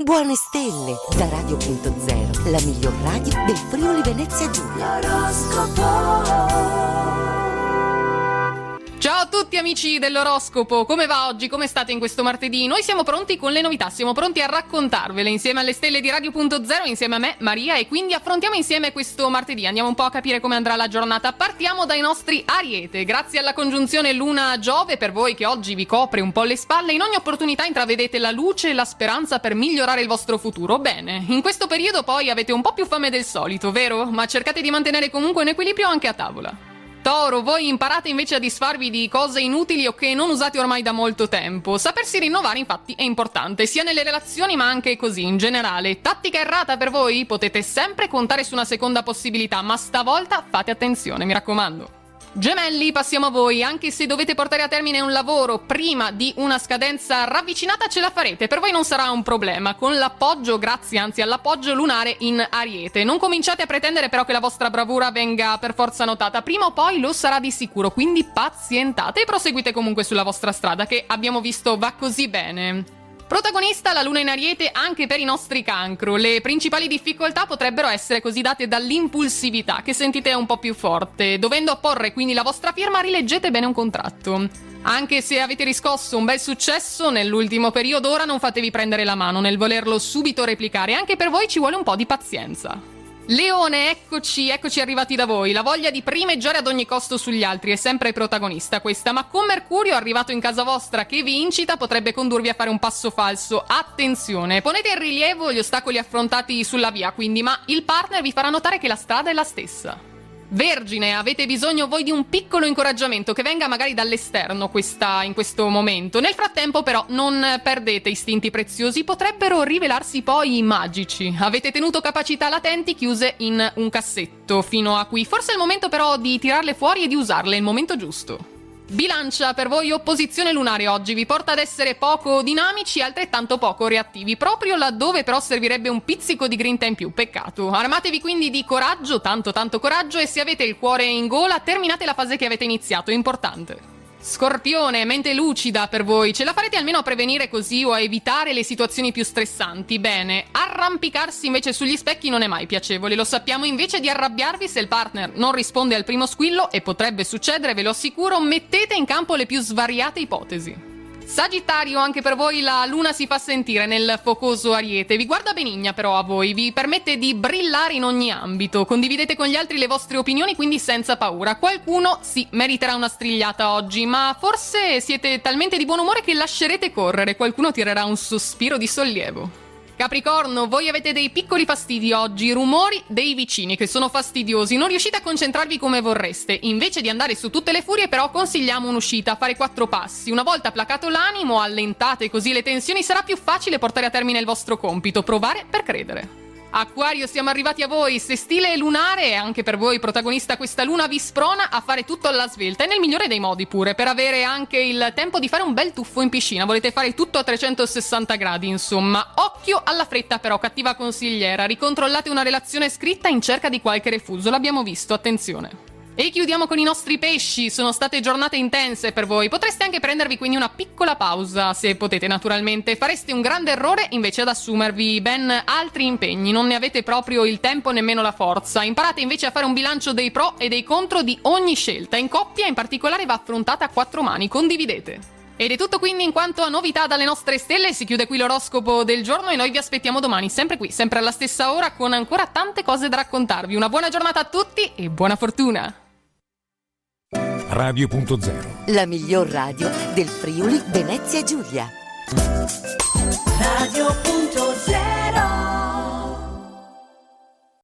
Buone stelle da Radio.0, la miglior radio del Friuli Venezia Giulia. Ciao a tutti amici dell'oroscopo, come va oggi? Come state in questo martedì? Noi siamo pronti con le novità, siamo pronti a raccontarvele insieme alle stelle di Radio.0, insieme a me, Maria, e quindi affrontiamo insieme questo martedì. Andiamo un po' a capire come andrà la giornata. Partiamo dai nostri Ariete. Grazie alla congiunzione Luna-Giove, per voi che oggi vi copre un po' le spalle, in ogni opportunità intravedete la luce e la speranza per migliorare il vostro futuro. Bene, in questo periodo poi avete un po' più fame del solito, vero? Ma cercate di mantenere comunque un equilibrio anche a tavola. Toro, voi imparate invece a disfarvi di cose inutili o che non usate ormai da molto tempo. Sapersi rinnovare infatti è importante, sia nelle relazioni ma anche così in generale. Tattica errata per voi? Potete sempre contare su una seconda possibilità, ma stavolta fate attenzione, mi raccomando. Gemelli, passiamo a voi. Anche se dovete portare a termine un lavoro prima di una scadenza ravvicinata, ce la farete. Per voi non sarà un problema, con l'appoggio, grazie anzi all'appoggio lunare in Ariete. Non cominciate a pretendere però che la vostra bravura venga per forza notata, prima o poi lo sarà di sicuro, quindi pazientate e proseguite comunque sulla vostra strada, che abbiamo visto va così bene. Protagonista la luna in Ariete anche per i nostri Cancro. Le principali difficoltà potrebbero essere così date dall'impulsività, che sentite un po' più forte. Dovendo apporre quindi la vostra firma, rileggete bene un contratto. Anche se avete riscosso un bel successo nell'ultimo periodo, ora non fatevi prendere la mano nel volerlo subito replicare. Anche per voi ci vuole un po' di pazienza. Leone, eccoci arrivati da voi. La voglia di primeggiare ad ogni costo sugli altri è sempre protagonista questa, ma con Mercurio arrivato in casa vostra che vi incita potrebbe condurvi a fare un passo falso. Attenzione, ponete in rilievo gli ostacoli affrontati sulla via, quindi, ma il partner vi farà notare che la strada è la stessa. Vergine, avete bisogno voi di un piccolo incoraggiamento che venga magari dall'esterno in questo momento. Nel frattempo però non perdete istinti preziosi, potrebbero rivelarsi poi magici. Avete tenuto capacità latenti chiuse in un cassetto fino a qui. Forse è il momento però di tirarle fuori e di usarle, è il momento giusto. Bilancia, per voi opposizione lunare oggi vi porta ad essere poco dinamici e altrettanto poco reattivi, proprio laddove però servirebbe un pizzico di grinta in più, peccato. Armatevi quindi di coraggio, tanto coraggio, e se avete il cuore in gola terminate la fase che avete iniziato, è importante. Scorpione, mente lucida per voi, ce la farete almeno a prevenire così o a evitare le situazioni più stressanti. Bene, arrampicarsi invece sugli specchi non è mai piacevole, lo sappiamo. Invece di arrabbiarvi se il partner non risponde al primo squillo, e potrebbe succedere, ve lo assicuro, mettete in campo le più svariate ipotesi. Sagittario, anche per voi la luna si fa sentire nel focoso Ariete, vi guarda benigna però a voi, vi permette di brillare in ogni ambito, condividete con gli altri le vostre opinioni quindi senza paura. Qualcuno sì, meriterà una strigliata oggi, ma forse siete talmente di buon umore che lascerete correre, qualcuno tirerà un sospiro di sollievo. Capricorno, voi avete dei piccoli fastidi oggi, rumori dei vicini che sono fastidiosi, non riuscite a concentrarvi come vorreste. Invece di andare su tutte le furie però consigliamo un'uscita, fare 4 passi. Una volta placato l'animo, allentate così le tensioni, sarà più facile portare a termine il vostro compito, provare per credere. Acquario, siamo arrivati a voi, sestile lunare, anche per voi protagonista questa luna vi sprona a fare tutto alla svelta e nel migliore dei modi pure, per avere anche il tempo di fare un bel tuffo in piscina, volete fare tutto a 360 gradi insomma. Occhio alla fretta però, cattiva consigliera, ricontrollate una relazione scritta in cerca di qualche refuso, l'abbiamo visto, attenzione. E chiudiamo con i nostri pesci, sono state giornate intense per voi, potreste anche prendervi quindi una piccola pausa, se potete naturalmente, fareste un grande errore invece ad assumervi ben altri impegni, non ne avete proprio il tempo nemmeno la forza, imparate invece a fare un bilancio dei pro e dei contro di ogni scelta, in coppia in particolare va affrontata a 4 mani, condividete. Ed è tutto quindi in quanto a novità dalle nostre stelle, si chiude qui l'oroscopo del giorno e noi vi aspettiamo domani, sempre qui, sempre alla stessa ora, con ancora tante cose da raccontarvi. Una buona giornata a tutti e buona fortuna! Radio.0, la miglior radio del Friuli Venezia Giulia. Radio.0